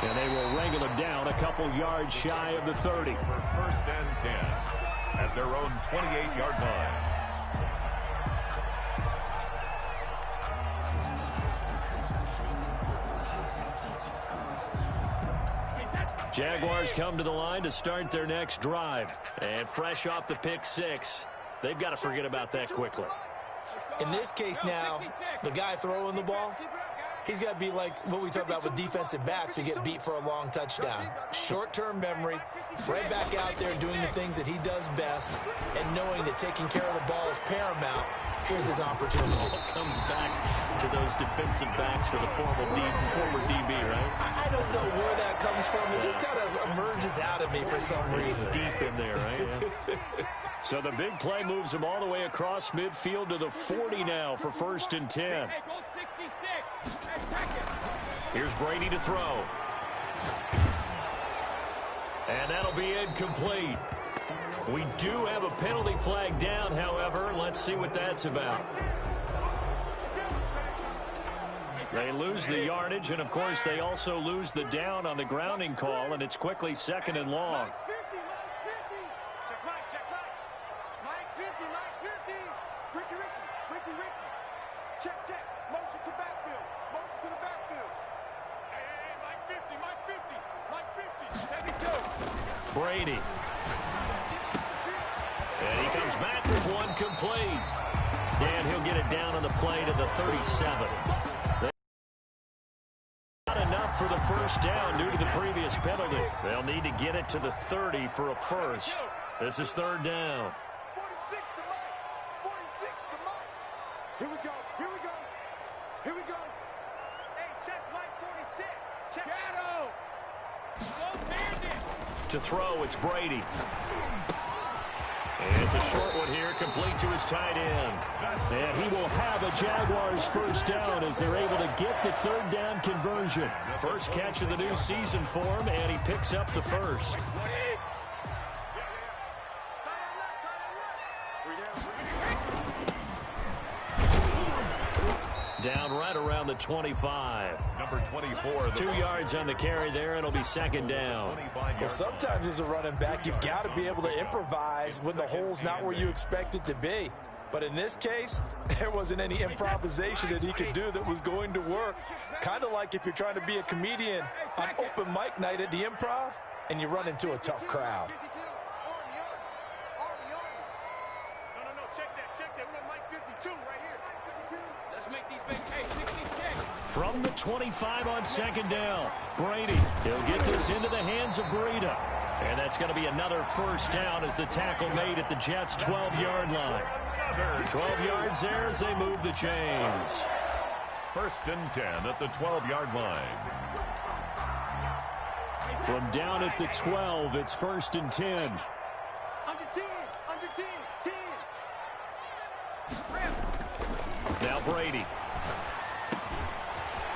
And they will wrangle him down a couple yards shy of the 30. For first and 10 at their own 28-yard line. Jaguars come to the line to start their next drive. And fresh off the pick six, they've got to forget about that quickly. In this case now, the guy throwing the ball, he's got to be like what we talk about with defensive backs who get beat for a long touchdown. Short-term memory, right back out there doing the things that he does best, and knowing that taking care of the ball is paramount. Here's his opportunity. Comes back to those defensive backs for the former DB, right? I don't know where that comes from. It just kind of emerges out of me for some reason. It's deep in there, right? Yeah. So the big play moves him all the way across midfield to the 40 now for first and 10. Here's Brady to throw. And that'll be incomplete. We do have a penalty flag down, however. Let's see what that's about. They lose the yardage, and, of course, they also lose the down on the grounding call, and it's quickly second and long. Brady. And he comes back with one complete. And he'll get it down on the play to the 37. Not enough for the first down due to the previous penalty. They'll need to get it to the 30 for a first. This is third down. 46 to Mike. 46 to Mike. Here we go. Here we go. Here we go. Hey, check Mike 46. Check. Shadow. To throw, it's Brady. And it's a short one here, complete to his tight end. And he will have a Jaguars first down as they're able to get the third down conversion. First catch of the new season for him, and he picks up the first. Down right around the 25. Number 24. 2 yards on the carry there. It'll be second down. Well, sometimes as a running back, you've got to be able to improvise when the hole's not where you expect it to be. But in this case, there wasn't any improvisation that he could do that was going to work. Kind of like if you're trying to be a comedian on open mic night at the Improv and you run into a tough crowd. From the 25 on second down, Brady. He'll get this into the hands of Breida. And that's going to be another first down as the tackle made at the Jets' 12-yard line. 12 yards there as they move the chains. First and 10 at the 12-yard line. From down at the 12, it's first and 10. Under 10. Under 10. 10. Now Brady.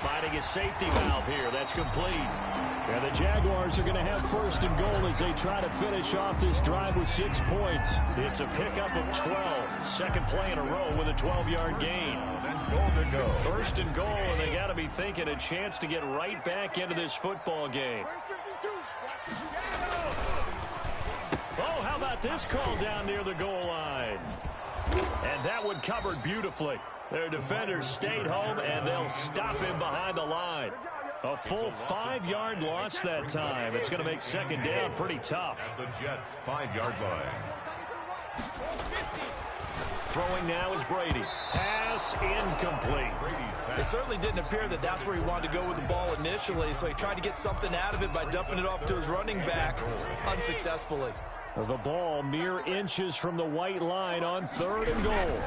Finding his safety valve here. That's complete. And the Jaguars are going to have first and goal as they try to finish off this drive with 6 points. It's a pickup of 12. Second play in a row with a 12-yard gain. First and goal, and they got to be thinking a chance to get right back into this football game. Oh, how about this call down near the goal line? And that one covered beautifully. Their defenders stayed home, and they'll stop him behind the line. A full 5-yard loss that time. It's going to make second down pretty tough. The Jets' 5-yard line. Throwing now is Brady. Pass incomplete. It certainly didn't appear that that's where he wanted to go with the ball initially, so he tried to get something out of it by dumping it off to his running back unsuccessfully. The ball mere inches from the white line on third and goal.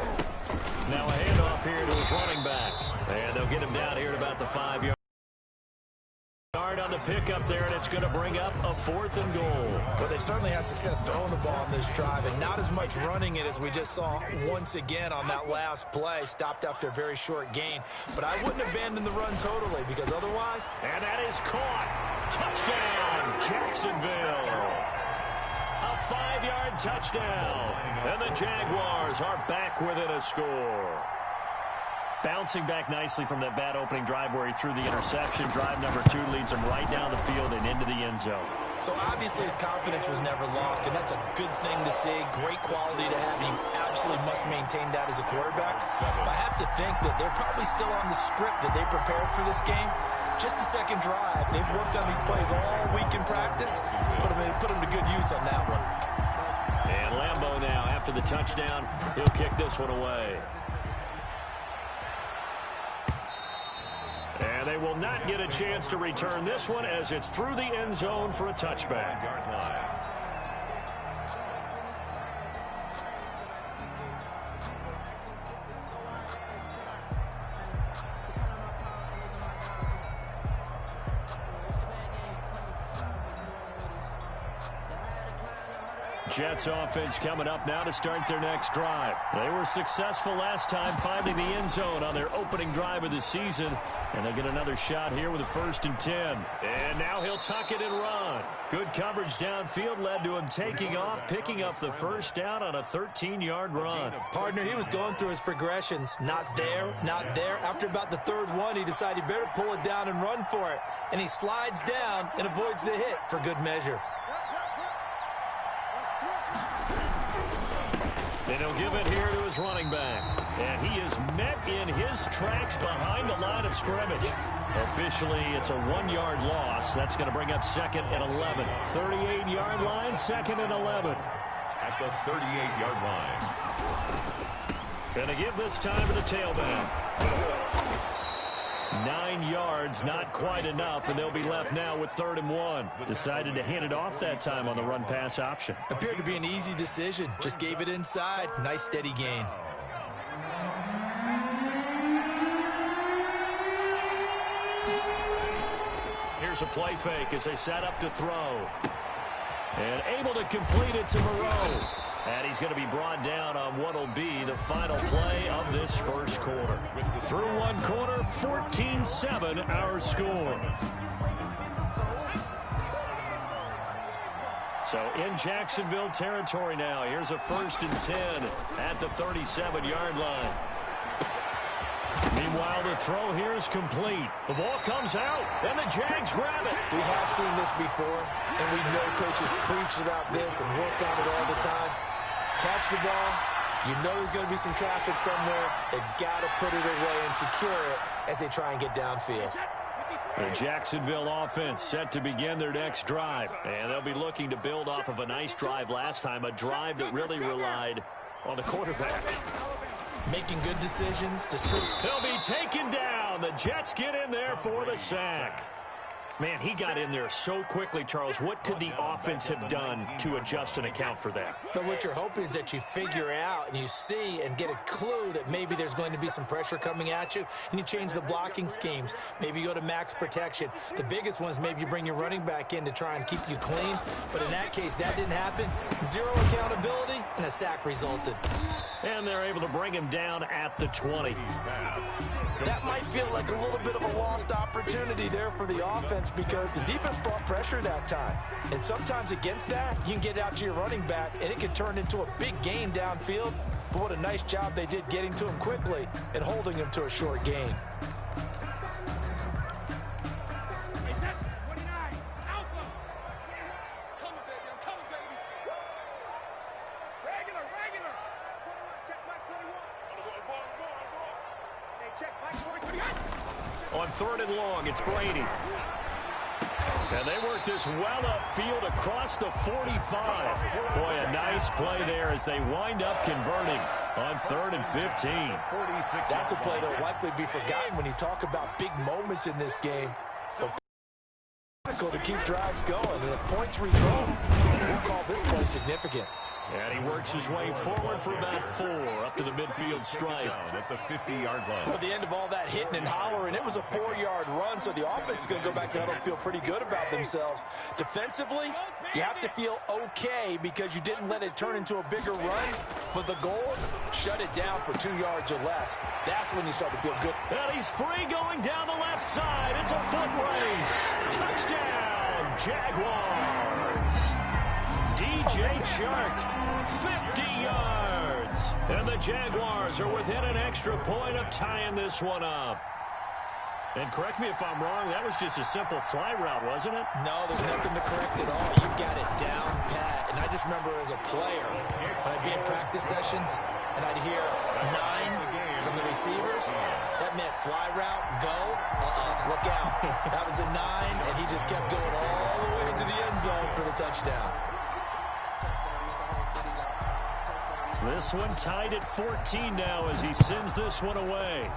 Now a handoff here to his running back. And they'll get him down here at about the 5-yard on the pickup there, and it's going to bring up a fourth and goal. Well, they certainly had success throwing the ball on this drive, and not as much running it as we just saw once again on that last play. Stopped after a very short gain. But I wouldn't abandon the run totally, because otherwise... And that is caught. Touchdown, Jacksonville. A 5-yard touchdown. And the Jaguars are back within a score. Bouncing back nicely from that bad opening drive where he threw the interception. Drive number 2 leads him right down the field and into the end zone. So obviously his confidence was never lost, and that's a good thing to see. Great quality to have, and you absolutely must maintain that as a quarterback. But I have to think that they're probably still on the script that they prepared for this game. Just the second drive. They've worked on these plays all week in practice. Put them to good use on that one. And Lambeau now, after the touchdown, he'll kick this one away. And they will not get a chance to return this one as it's through the end zone for a touchback. Jets offense coming up now to start their next drive. They were successful last time finding the end zone on their opening drive of the season. And they'll get another shot here with a 1st and 10. And now he'll tuck it and run. Good coverage downfield led to him taking off, picking up the first down on a 13-yard run. Partner, he was going through his progressions. Not there, not there. After about the 3rd one, he decided he better pull it down and run for it. And he slides down and avoids the hit for good measure. And he'll give it here to his running back. And he is met in his tracks behind the line of scrimmage. Officially, it's a 1-yard loss. That's going to bring up 2nd and 11. 38-yard line, 2nd and 11. At the 38-yard line. Going to give this time to the tailback. 9 yards, not quite enough, and they'll be left now with 3rd and 1. Decided to hand it off that time on the run-pass option. Appeared to be an easy decision. Just gave it inside. Nice, steady gain. Here's a play fake as they set up to throw. And able to complete it to Moreau. And he's going to be brought down on what will be the final play of this first quarter. Through one quarter, 14-7 our score. So in Jacksonville territory now. Here's a 1st and 10 at the 37-yard line. Meanwhile, the throw here is complete. The ball comes out, and the Jags grab it. We have seen this before, and we know coaches preach about this and work on it all the time. Catch the ball. You know there's going to be some traffic somewhere. They've got to put it away and secure it as they try and get downfield. The Jacksonville offense set to begin their next drive. And they'll be looking to build off of a nice drive last time, a drive that really relied on the quarterback. Making good decisions. He'll be taken down. The Jets get in there for the sack. Man, he got in there so quickly, Charles. What could the offense have done to adjust and account for that? But what you're hoping is that you figure out and you see and get a clue that maybe there's going to be some pressure coming at you, and you change the blocking schemes. Maybe you go to max protection. The biggest one is maybe you bring your running back in to try and keep you clean. But in that case, that didn't happen. Zero accountability, and a sack resulted. And they're able to bring him down at the 20. That might feel like a little bit of a lost opportunity there for the offense because the defense brought pressure that time. And sometimes against that, you can get out to your running back, and it can turn into a big gain downfield. But what a nice job they did getting to him quickly and holding him to a short gain. On 3rd and long, it's Brady. And they work this well upfield across the 45. Boy, a nice play there as they wind up converting on 3rd and 15. That's a play that will likely be forgotten when you talk about big moments in this game. But critical to keep drives going, and if points result, we'll call this play significant. And he works his way forward for about 4 up to the midfield stripe. At the 50-yard line. At the end of all that hitting and hollering, it was a 4-yard run, so the offense is going to go back there and feel pretty good about themselves. Defensively, you have to feel okay because you didn't let it turn into a bigger run, but the goal, shut it down for 2 yards or less. That's when you start to feel good. And he's free going down the left side. It's a foot race. Touchdown, Jaguars. DJ Chark, 50 yards. And the Jaguars are within an extra point of tying this one up. And correct me if I'm wrong, that was just a simple fly route, wasn't it? No, there's nothing to correct at all. You've got it down pat. And I just remember as a player, when I'd be in practice sessions, and I'd hear 9 from the receivers, that meant fly route, go, look out. That was the 9, and he just kept going all the way into the end zone for the touchdown. This one tied at 14 now as he sends this one away.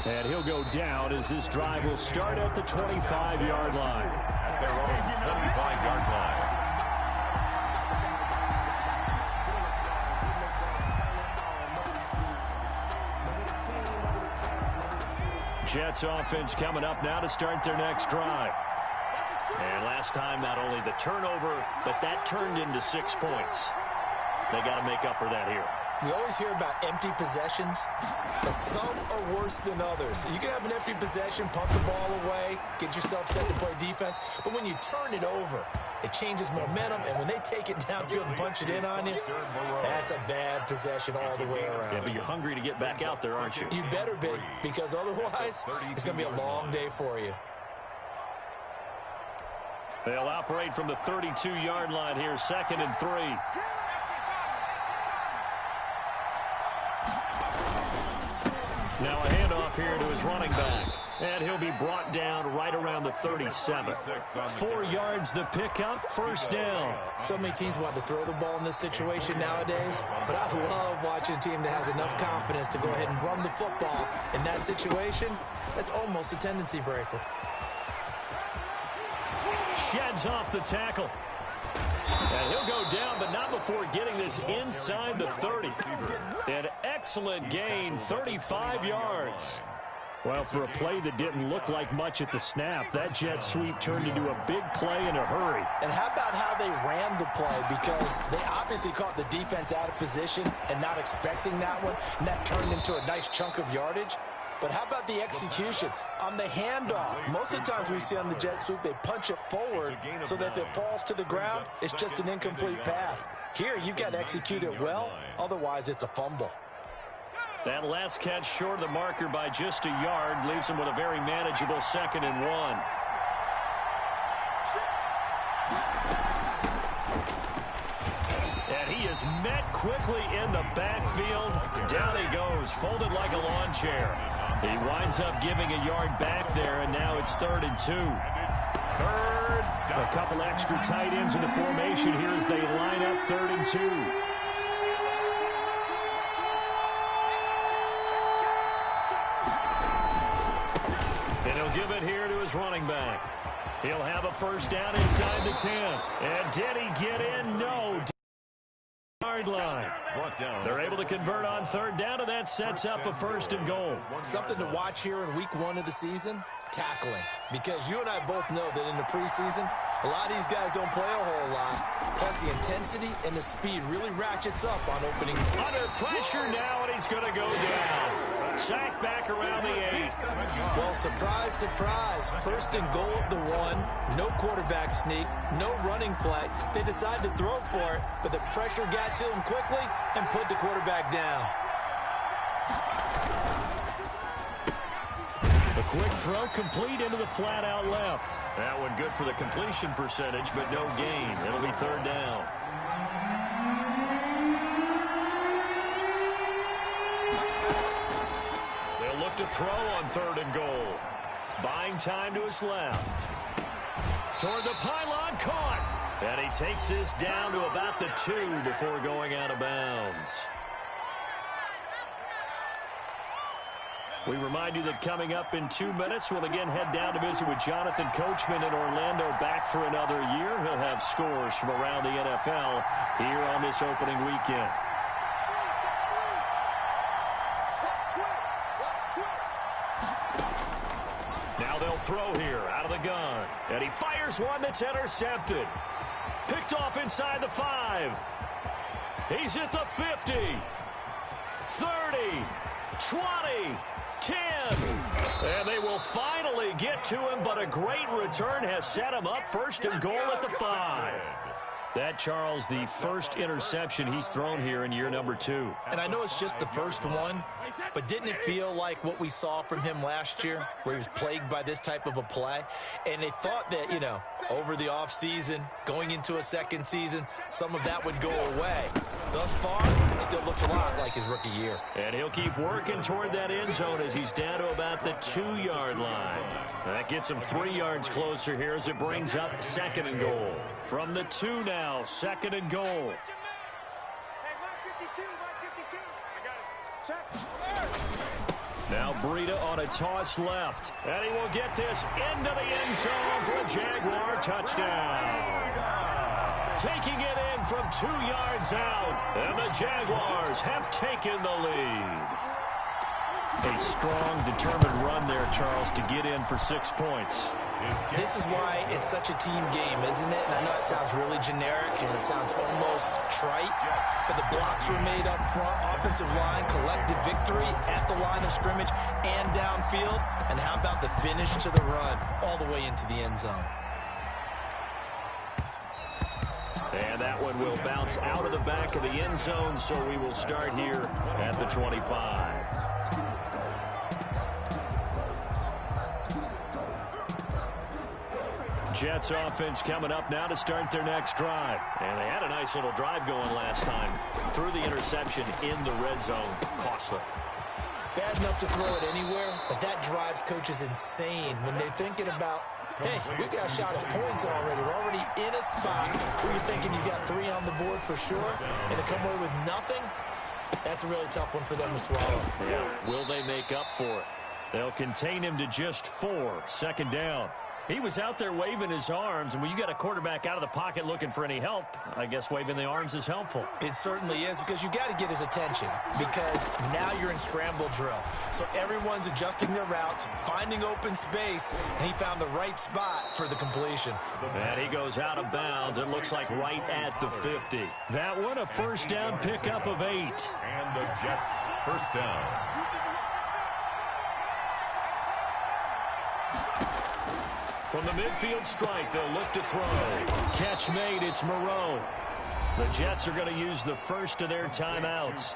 And he'll go down as this drive will start at the 25-yard line. At their own 25-yard line. Jets offense coming up now to start their next drive. And last time, not only the turnover, but that turned into 6 points. They got to make up for that here. We always hear about empty possessions, but some are worse than others. You can have an empty possession, punt the ball away, get yourself set to play defense, but when you turn it over, it changes momentum, and when they take it downfield and punch it in on you, that's a bad possession all the way around. Yeah, but you're hungry to get back out there, aren't you? You better be, because otherwise, it's going to be a long day for you. They'll operate from the 32-yard line here, 2nd and 3. Now a handoff here to his running back. And he'll be brought down right around the 37. 4 yards the pickup, first down. So many teams want to throw the ball in this situation nowadays, but I love watching a team that has enough confidence to go ahead and run the football. In that situation, that's almost a tendency breaker. Sheds off the tackle. And he'll go down, but not before getting this inside the 30. An excellent gain, 35 yards. Well, for a play that didn't look like much at the snap, that jet sweep turned into a big play in a hurry. And how about how they ran the play? Because they obviously caught the defense out of position and not expecting that one, and that turned into a nice chunk of yardage. But how about the execution on the handoff? Most of the times we see on the jet sweep, they punch it forward so that if it falls to the ground, it's just an incomplete pass. Here, you've got to execute it well. Otherwise, it's a fumble. That last catch short of the marker by just a yard leaves him with a very manageable 2nd and 1. And he is met quickly in the backfield. Down he goes, folded like a lawn chair. He winds up giving a yard back there, and now it's 3rd and 2. A couple extra tight ends in the formation here as they line up 3rd and 2. And he'll give it here to his running back. He'll have a first down inside the 10. And did he get in? No. Yard line. They're able to convert on 3rd down, and that sets up a 1st and goal. Something to watch here in week 1 of the season, tackling. Because you and I both know that in the preseason, a lot of these guys don't play a whole lot. Plus, the intensity and the speed really ratchets up on opening. Under pressure now, and he's going to go down. Sacked back around the 8. Well, surprise, surprise. 1st and goal at the 1. No quarterback sneak. No running play. They decided to throw for it, but the pressure got to him quickly and put the quarterback down. The quick throw complete into the flat out left. That one good for the completion percentage, but no gain. It'll be 3rd down. They'll look to throw on 3rd and goal. Buying time to his left. Toward the pylon, caught. And he takes this down to about the 2 before going out of bounds. We remind you that coming up in 2 minutes, we'll again head down to visit with Jonathan Coachman in Orlando, back for another year. He'll have scores from around the NFL here on this opening weekend. Now they'll throw here out of the gun. And he fires one that's intercepted. Picked off inside the 5. He's at the 50. 30. 20, 10. And they will finally get to him, but a great return has set him up first and goal at the 5. That, Charles, the first interception he's thrown here in year number 2. And I know it's just the first one, but didn't it feel like what we saw from him last year, where he was plagued by this type of a play? And they thought that, you know, over the offseason, going into a second season, some of that would go away. Thus far, still looks a lot like his rookie year. And he'll keep working toward that end zone as he's down to about the 2-yard line. That gets him 3 yards closer here as it brings up second and goal. From the 2 now, second and goal. Hey, 152, 152. I got it. Check. Now Breida on a toss left. And he will get this into the end zone for a Jaguar touchdown. Taking it in from 2 yards out. And the Jaguars have taken the lead. A strong, determined run there, Charles, to get in for 6 points. This is why it's such a team game, isn't it? And I know it sounds really generic and it sounds almost trite, but the blocks were made up front, offensive line, collected victory at the line of scrimmage and downfield. And how about the finish to the run all the way into the end zone? And that one will bounce out of the back of the end zone, so we will start here at the 25. Jets offense coming up now to start their next drive. And they had a nice little drive going last time. Threw the interception in the red zone. Costly. Bad enough to throw it anywhere, but that drives coaches insane when they're thinking about, hey, we got a shot at points already. We're already in a spot where you're thinking you got 3 on the board for sure, and to come away with nothing, that's a really tough one for them to swallow. Yeah. Will they make up for it? They'll contain him to just 4. Second down. He was out there waving his arms, and when you got a quarterback out of the pocket looking for any help, I guess waving the arms is helpful. It certainly is, because you got to get his attention, because now you're in scramble drill. So everyone's adjusting their routes, finding open space, and he found the right spot for the completion. And he goes out of bounds. It looks like right at the 50. That one a first down pickup of 8. And the Jets first down. From the midfield strike, they'll look to throw. Catch made, it's Moreau. The Jets are going to use the first of their timeouts,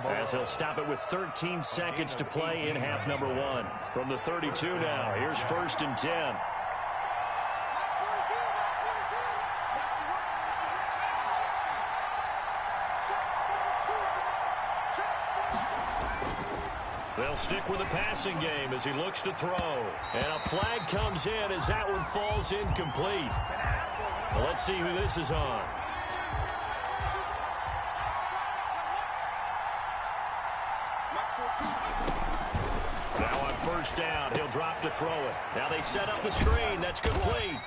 as they'll stop it with 13 seconds to play in half number 1. From the 32 now, here's first and 10. They'll stick with the passing game as he looks to throw. And a flag comes in as that one falls incomplete. Well, let's see who this is on. Now on first down, he'll drop to throw it. Now they set up the screen. That's complete.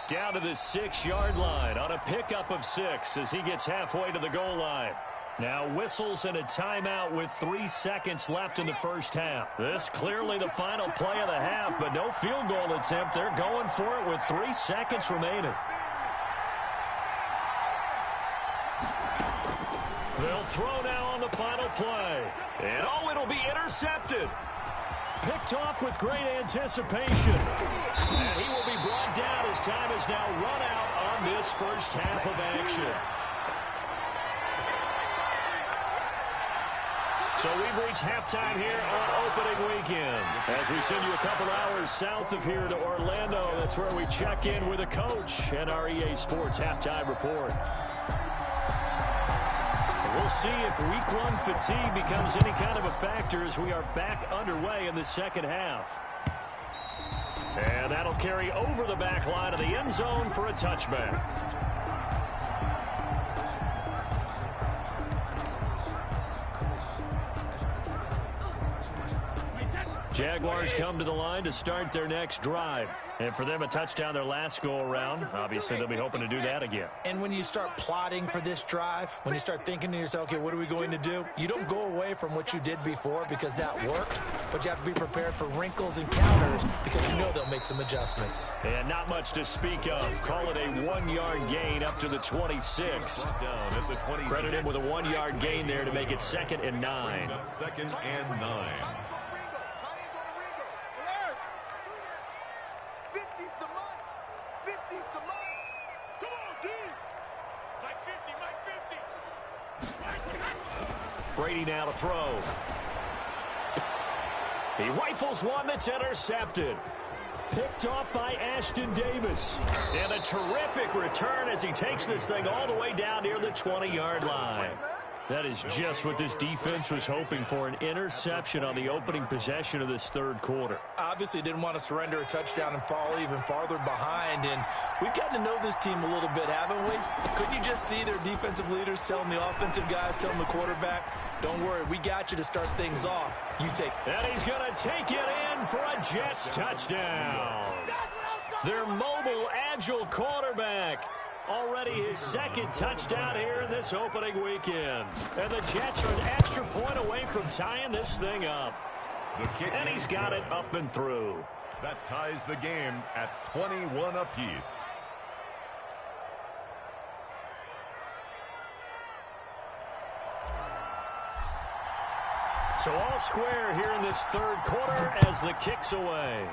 Down to the 6-yard line on a pickup of 6 as he gets halfway to the goal line. Now whistles and a timeout with 3 seconds left in the first half. This clearly the final play of the half, but no field goal attempt. They're going for it with 3 seconds remaining. They'll throw now on the final play. And oh, it'll be intercepted. Picked off with great anticipation. And he will be brought down as time is now run out on this first half of action. So we've reached halftime here on opening weekend. As we send you a couple hours south of here to Orlando, that's where we check in with a coach and our EA Sports Halftime Report. We'll see if week 1 fatigue becomes any kind of a factor as we are back underway in the second half. And that'll carry over the back line of the end zone for a touchback. Jaguars come to the line to start their next drive. And for them, a touchdown their last go-around. Obviously, they'll be hoping to do that again. And when you start plotting for this drive, when you start thinking to yourself, okay, what are we going to do? You don't go away from what you did before because that worked, but you have to be prepared for wrinkles and counters because you know they'll make some adjustments. And not much to speak of. Call it a 1-yard gain up to the 26. Credit him with a 1-yard gain there to make it 2nd and 9. 2nd and 9. 50's the Mike. 50's the Mike. Come on, D. Mike 50, Mike 50. Brady now to throw. He rifles one that's intercepted. Picked off by Ashton Davis. And a terrific return as he takes this thing all the way down near the 20-yard line. That is just what this defense was hoping for, an interception on the opening possession of this third quarter. Obviously didn't want to surrender a touchdown and fall even farther behind, and we've gotten to know this team a little bit, haven't we? Couldn't you just see their defensive leaders telling the offensive guys, telling the quarterback, don't worry, we got you to start things off. You take. And he's going to take it in for a Jets touchdown. Their mobile, agile quarterback. Already his 2nd touchdown here in this opening weekend. And the Jets are an extra point away from tying this thing up. And he's got it up and through. That ties the game at 21 apiece. So all square here in this third quarter as the kick's away.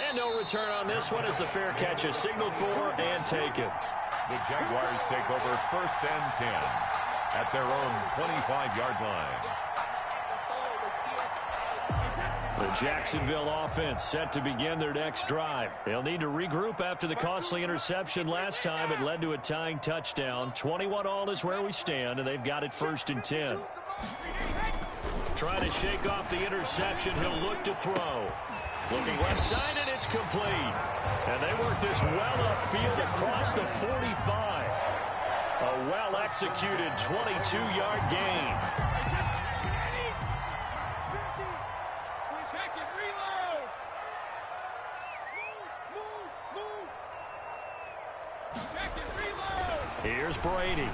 And no return on this one as the fair catch is signaled for and taken. The Jaguars take over 1st and 10 at their own 25-yard line. The Jacksonville offense set to begin their next drive. They'll need to regroup after the costly interception last time. It led to a tying touchdown. 21-all is where we stand, and they've got it 1st and 10. Trying to shake off the interception. He'll look to throw. Looking left side, and it's complete. And they work this well upfield across the 45. A well-executed 22-yard gain. Here's Brady.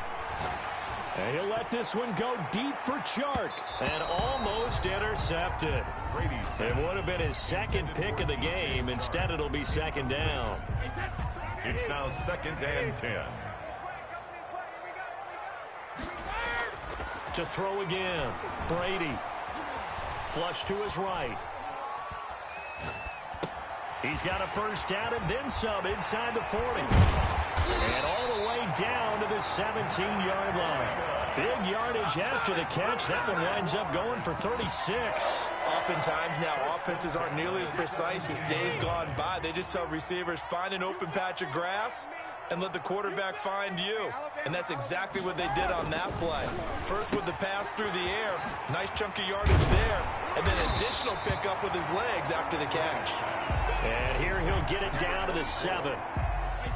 And he'll let this one go deep for Chark. And almost intercepted. It would have been his 2nd pick of the game. Instead, it'll be 2nd down. It's now 2nd and 10. To throw again. Brady. Flush to his right. He's got a 1st down and then some inside the 40. And all the way down to the 17-yard line. Big yardage after the catch. That one winds up going for 36. Oftentimes now offenses aren't nearly as precise as days gone by. They just tell receivers, find an open patch of grass and let the quarterback find you. And that's exactly what they did on that play. First with the pass through the air. Nice chunk of yardage there. And then additional pickup with his legs after the catch. And here he'll get it down to the 7.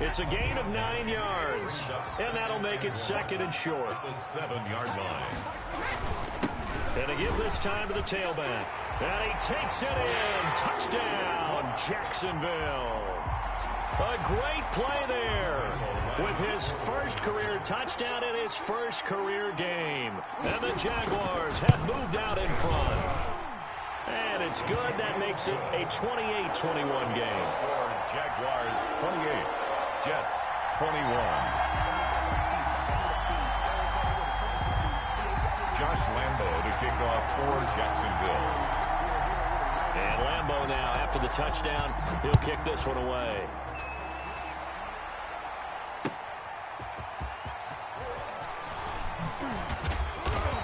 It's a gain of 9 yards. And that'll make it 2nd and short. The 7-yard line. And to give this time to the tailback. And he takes it in. Touchdown, Jacksonville. A great play there with his 1st career touchdown in his 1st career game. And the Jaguars have moved out in front. And it's good. That makes it a 28-21 game. Jaguars 28, Jets 21. Josh Lambo to kick off for Jacksonville. And Lambo now, after the touchdown, he'll kick this one away.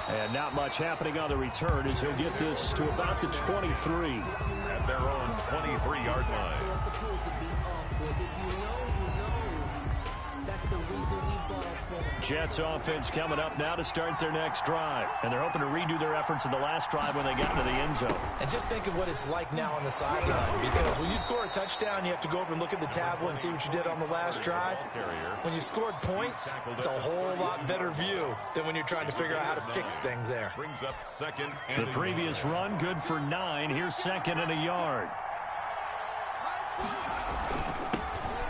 And not much happening on the return as he'll get this to about the 23. At their own 23-yard line. That's the reason we ball for. Jets offense coming up now to start their next drive. And they're hoping to redo their efforts in the last drive when they got into the end zone. And just think of what it's like now on the sideline. Because when you score a touchdown, you have to go over and look at the tablet and see what you did on the last drive. When you scored points, it's a whole lot better view than when you're trying to figure out how to fix things there. Brings up second and The previous run, good for 9. Here's second and a yard.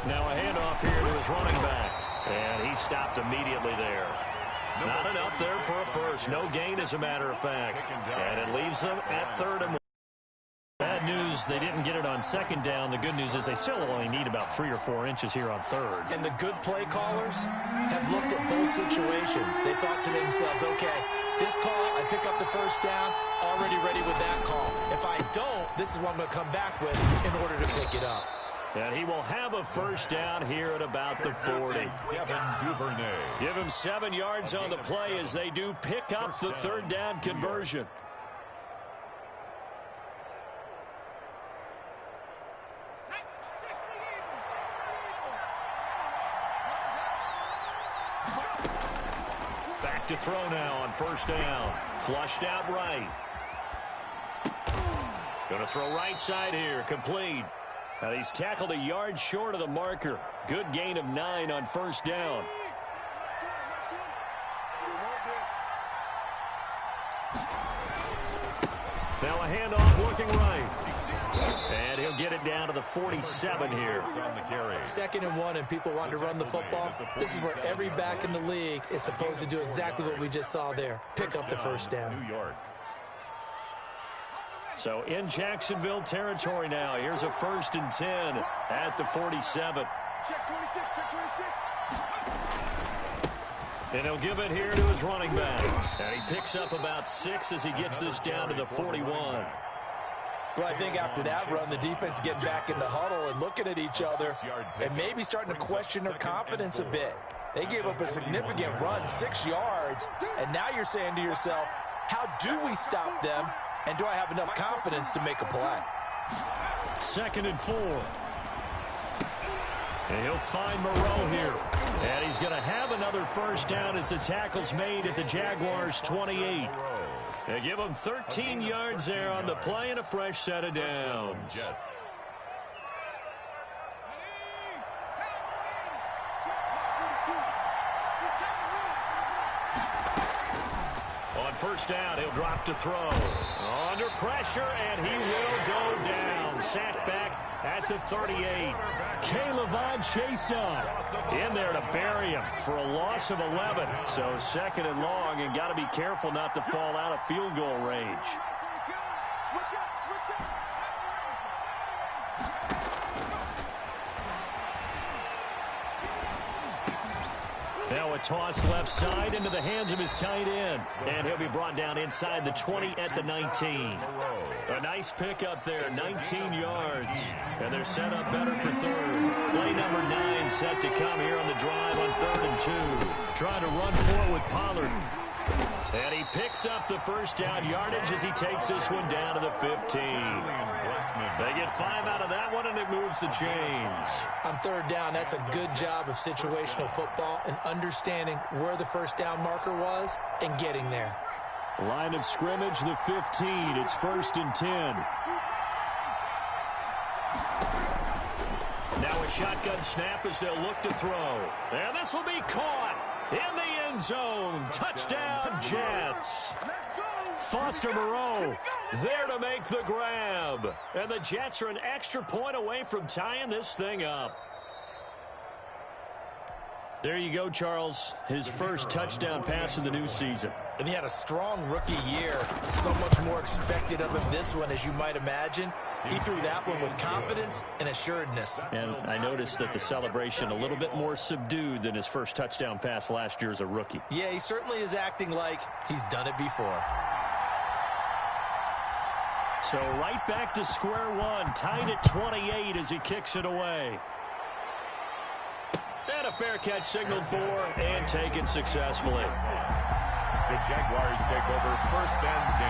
Now a handoff here to his running back. And he stopped immediately there. Not enough there for a first. No gain, as a matter of fact. And it leaves them at 3rd and 1. Bad news, they didn't get it on 2nd down. The good news is they still only need about 3 or 4 inches here on 3rd. And the good play callers have looked at both situations. They thought to themselves, okay, this call, I pick up the first down, already ready with that call. If I don't, this is what I'm going to come back with in order to pick it up. And he will have a first down here at about the 40. Devin Duvernay. Give him 7 yards on the play as they do pick up the 3rd down conversion. Back to throw now on 1st down. Flushed out right. Going to throw right side here. Complete. Now he's tackled a yard short of the marker. Good gain of 9 on 1st down. Now a handoff looking right. And he'll get it down to the 47 here. 2nd and 1, and people want to run the football. This is where every back in the league is supposed to do exactly what we just saw there. Pick up the first down. New York. So in Jacksonville territory now. Here's a 1st and 10 at the 47. Check 26, check 26. And he'll give it here to his running back. And he picks up about 6 as he gets this down to the 41. Well, I think after that run, the defense is getting back in the huddle and looking at each other and maybe starting to question their confidence a bit. They gave up a significant run, 6 yards, and now you're saying to yourself, how do we stop them? And do I have enough confidence to make a play? 2nd and 4. And he'll find Moreau here. And he's going to have another first down as the tackle's made at the Jaguars' 28. They give him 13 yards there on the play and a fresh set of downs. On 1st down, he'll drop to throw. Under pressure, and he will go down. Sacked back at the 38. Caleb Chase in there to bury him for a loss of 11. So 2nd and long, and got to be careful not to fall out of field goal range. Switch up. Now a toss left side into the hands of his tight end. And he'll be brought down inside the 20 at the 19. A nice pickup there, 19 yards. And they're set up better for 3rd. Play number 9 set to come here on the drive on 3rd and 2. Trying to run forward with Pollard. And he picks up the first down yardage as he takes this one down to the 15. They get 5 out of that one, and it moves the chains. On 3rd down, that's a good job of situational football and understanding where the first down marker was and getting there. Line of scrimmage, the 15. It's 1st and 10. Now a shotgun snap as they'll look to throw. And this will be caught in the end zone. Touchdown, Jets. Foster Moreau there to make the grab. And the Jets are an extra point away from tying this thing up. There you go, Charles. His first touchdown pass of the new season. And he had a strong rookie year. So much more expected of him this one, as you might imagine. He threw that one with confidence and assuredness. And I noticed that the celebration a little bit more subdued than his first touchdown pass last year as a rookie. Yeah, he certainly is acting like he's done it before. So right back to square one, tied at 28 as he kicks it away. And a fair catch signaled for and taken successfully. The Jaguars take over 1st and 10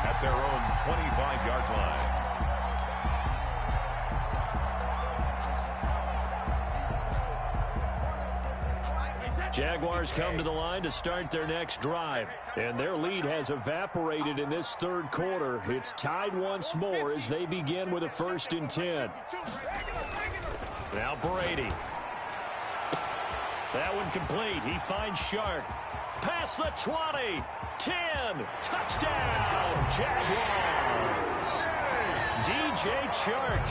at their own 25-yard line. Jaguars come to the line to start their next drive. And their lead has evaporated in this third quarter. It's tied once more as they begin with a 1st and 10. Now Brady. That one complete. He finds Shark. Past the 20. 10. Touchdown, Jaguars. DJ Chark.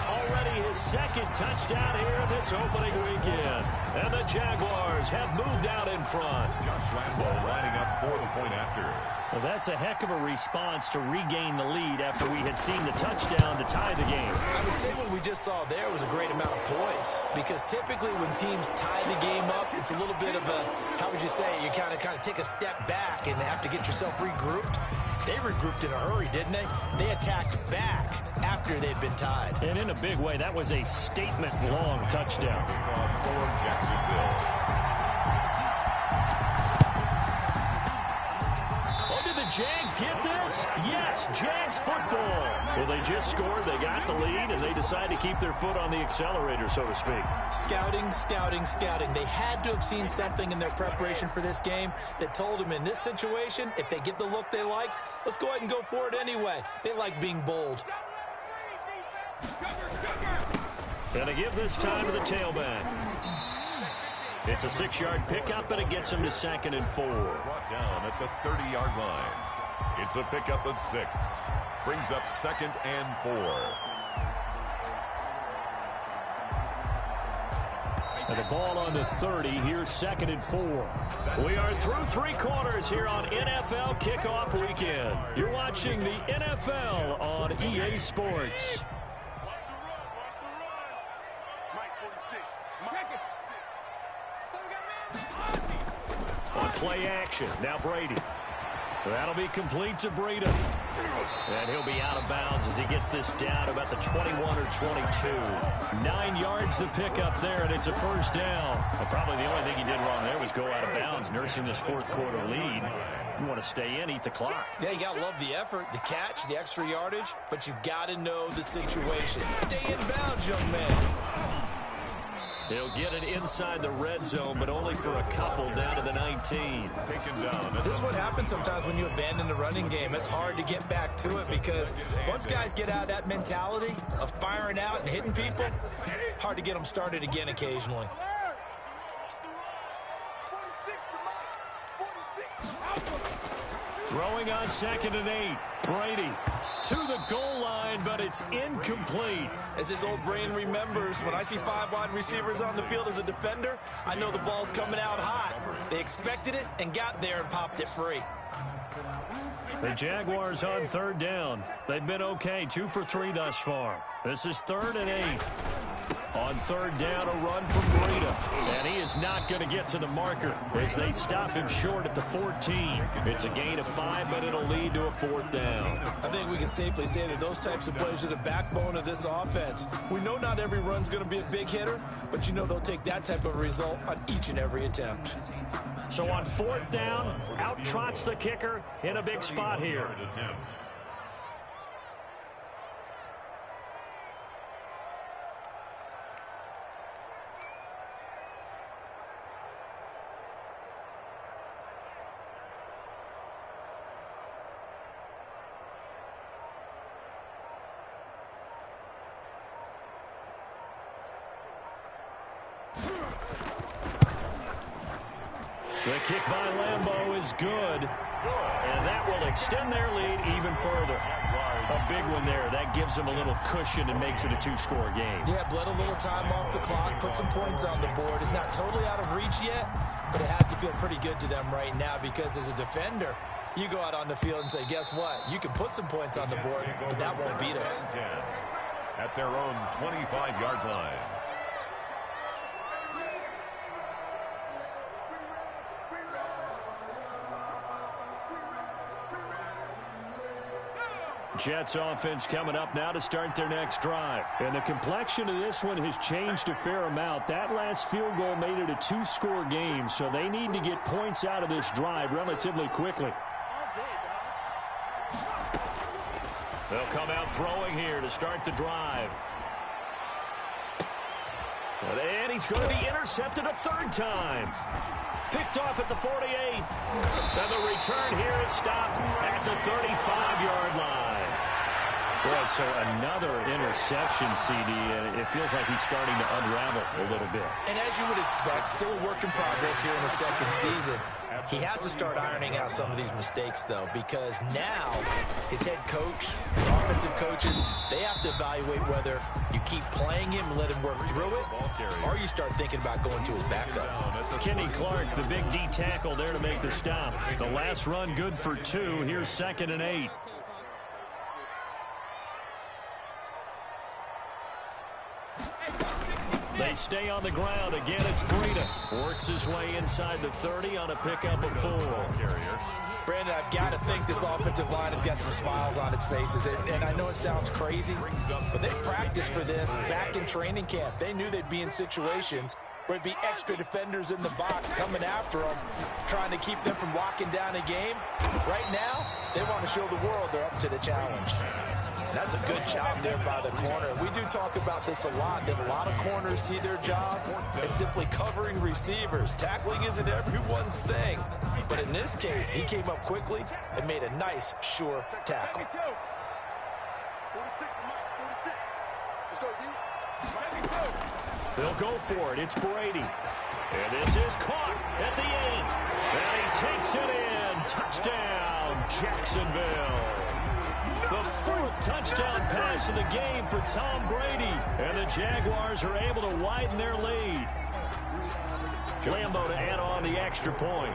Already his 2nd touchdown here this opening weekend. And the Jaguars have moved out in front. Josh Lambo lining up for the point after. Well, that's a heck of a response to regain the lead after we had seen the touchdown to tie the game. I would say what we just saw there was a great amount of poise, because typically when teams tie the game up, it's a little bit of a, how would you say, you kind of take a step back and have to get yourself regrouped. They regrouped in a hurry, didn't they? They attacked back after they'd been tied. And in a big way, that was a statement-long touchdown. For Jacksonville. Oh, did the Jags get this? Yes, Jags football. Well, they just scored, they got the lead, and they decide to keep their foot on the accelerator, so to speak. Scouting, scouting, scouting. They had to have seen something in their preparation for this game that told them in this situation, if they get the look they like, let's go ahead and go for it anyway. They like being bold. Gonna give this time to the tailback. It's a 6-yard pickup, and it gets him to 2nd and 4. Brought down at the 30-yard line. It's a pickup of 6. Brings up 2nd and 4. And the ball on the 30. Here's 2nd and 4. We are through 3 quarters here on NFL Kickoff Weekend. You're watching the NFL on EA Sports. On play action, now Brady. That'll be complete to Breida. And he'll be out of bounds as he gets this down about the 21 or 22. 9 yards to pick up there, and it's a 1st down. And probably the only thing he did wrong there was go out of bounds, nursing this 4th quarter lead. You want to stay in, eat the clock. Yeah, you got to love the effort, the catch, the extra yardage, but you got to know the situation. Stay in bounds, young man. He'll get it inside the red zone, but only for a couple down to the 19. Taken down. This is what happens sometimes when you abandon the running game. It's hard to get back to it because once guys get out of that mentality of firing out and hitting people, hard to get them started again occasionally. Throwing on 2nd and 8. Brady to the goal line, but it's incomplete. As his old brain remembers, when I see 5 wide receivers on the field as a defender, I know the ball's coming out hot. They expected it and got there and popped it free. The Jaguars on 3rd down. They've been okay, 2 for 3 thus far. This is 3rd and 8. On 3rd down, a run from Breida. And he is not going to get to the marker as they stop him short at the 14. It's a gain of 5, but it'll lead to a 4th down. I think we can safely say that those types of plays are the backbone of this offense. We know not every run's going to be a big hitter, but you know they'll take that type of result on each and every attempt. So on 4th down, out trots the kicker in a big spot here. The kick by Lambo is good, and that will extend their lead even further. A big one there. That gives them a little cushion and makes it a 2-score game. Yeah, bled a little time off the clock, put some points on the board. It's not totally out of reach yet, but it has to feel pretty good to them right now because as a defender, you go out on the field and say, guess what? You can put some points on the board, but that won't beat us. At their own 25-yard line. Jets offense coming up now to start their next drive. And the complexion of this one has changed a fair amount. That last field goal made it a 2-score game, so they need to get points out of this drive relatively quickly. They'll come out throwing here to start the drive. And he's going to be intercepted a 3rd time. Picked off at the 48. And the return here is stopped at the 35-yard line. Boy, so another interception, CD, and it feels like he's starting to unravel a little bit. And as you would expect, still a work in progress here in the second season. He has to start ironing out some of these mistakes, though, because now his head coach, his offensive coaches, they have to evaluate whether you keep playing him and let him work through it, or you start thinking about going to his backup. Kenny Clark, the big D tackle there to make the stop. The last run good for 2. Here's 2nd and 8. They stay on the ground. Again, it's Breida. Works his way inside the 30 on a pickup of 4. Brandon, I've got to think this offensive line has got some smiles on its faces. And I know it sounds crazy, but they practiced for this back in training camp. They knew they'd be in situations where there'd be extra defenders in the box coming after them, trying to keep them from locking down a game. Right now, they want to show the world they're up to the challenge. That's a good job there by the corner. We do talk about this a lot, that a lot of corners see their job as simply covering receivers. Tackling isn't everyone's thing. But in this case, he came up quickly and made a nice, sure tackle. 46 to Mike, 46. Let's go, D. They'll go for it. It's Brady. And this is caught at the 8. And he takes it in. Touchdown, Jacksonville. The 4th touchdown pass of the game for Tom Brady. And the Jaguars are able to widen their lead. Lambo to add on the extra point.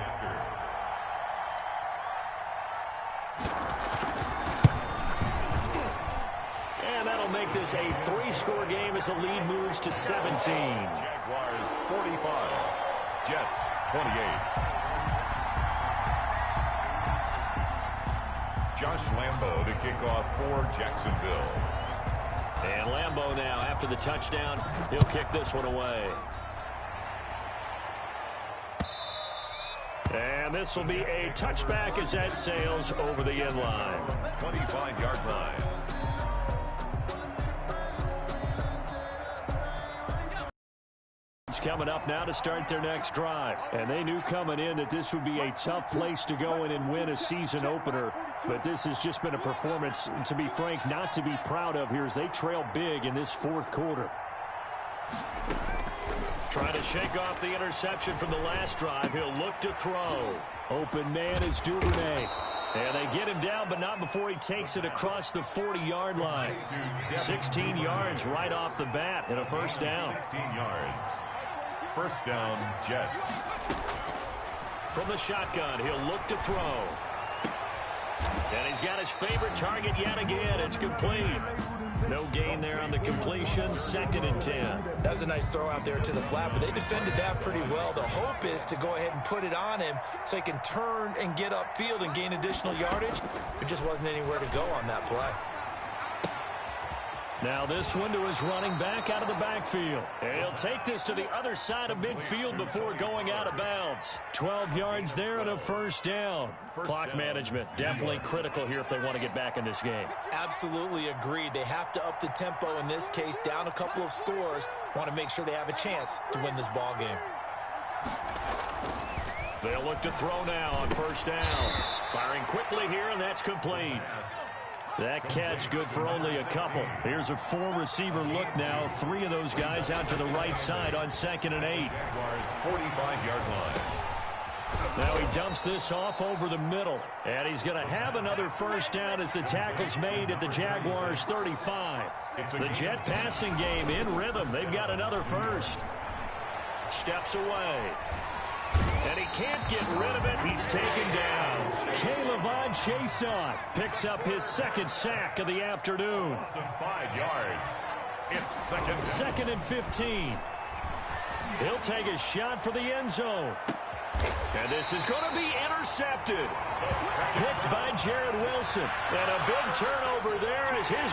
And that'll make this a 3-score game as the lead moves to 17. Jaguars 45, Jets 28. Josh Lambo to kick off for Jacksonville. And Lambo now, after the touchdown, he'll kick this one away. And this will be a touchback as that sails over the end line. 25-yard line. It's coming up now to start their next drive. And they knew coming in that this would be a tough place to go in and win a season opener. But this has just been a performance, to be frank, not to be proud of here as they trail big in this 4th quarter. Trying to shake off the interception from the last drive. He'll look to throw. Open man is Duvernay. And they get him down, but not before he takes it across the 40-yard line. 16 yards right off the bat and a first down. 16 yards. First down, Jets. From the shotgun, he'll look to throw. And he's got his favorite target yet again. It's complete. No gain there on the completion. 2nd and 10. That was a nice throw out there to the flat, but they defended that pretty well. The hope is to go ahead and put it on him so he can turn and get upfield and gain additional yardage. There just wasn't anywhere to go on that play. Now this one to his running back out of the backfield. And he'll take this to the other side of midfield before going out of bounds. 12 yards there and a first down. Clock management definitely critical here if they want to get back in this game. Absolutely agreed. They have to up the tempo in this case, down a couple of scores. Want to make sure they have a chance to win this ball game. They'll look to throw now on first down. Firing quickly here, and that's complete. That catch good for only a couple. Here's a 4-receiver look now. 3 of those guys out to the right side on 2nd and 8. Jaguars 45-yard line. Now he dumps this off over the middle. And he's going to have another first down as the tackle's made at the Jaguars 35. The Jet passing game in rhythm. They've got another first. Steps away. And he can't get rid of it. He's taken down. K'Lavon Chaisson picks up his 2nd sack of the afternoon. 5 yards. It's second and 15. He'll take a shot for the end zone. And this is going to be intercepted. Picked by Jared Wilson. And a big turnover there as his